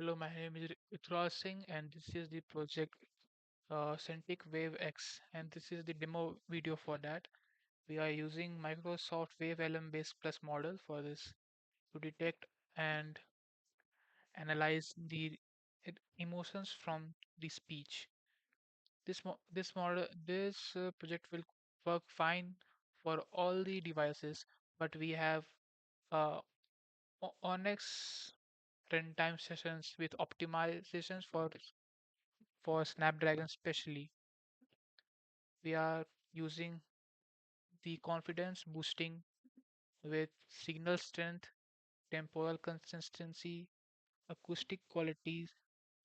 Hello, my name is Itra Singh, and this is the project SenticWaveX, and this is the demo video for that. We are using Microsoft WavLM based plus model for this to detect and analyze the emotions from the speech. This project will work fine for all the devices, but we have uh, ONNX runtime sessions with optimizations for Snapdragon especially. We are using the confidence boosting with signal strength, temporal consistency, acoustic qualities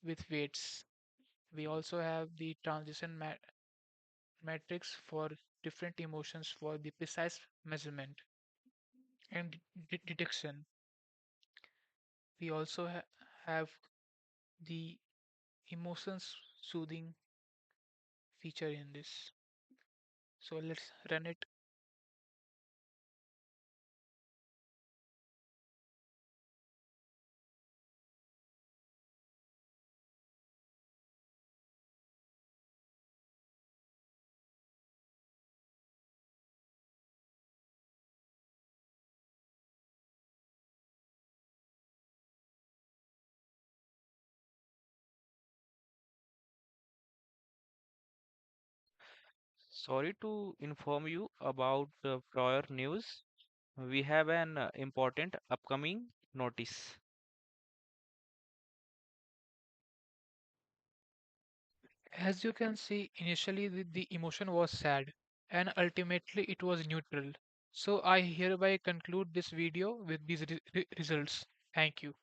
with weights. We also have the transition matrix for different emotions for the precise measurement and detection. We also have the emotions soothing feature in this. So let's run it. Sorry to inform you about the prior news. We have an important upcoming notice. As you can see, initially the emotion was sad and ultimately it was neutral. So I hereby conclude this video with these results. Thank you.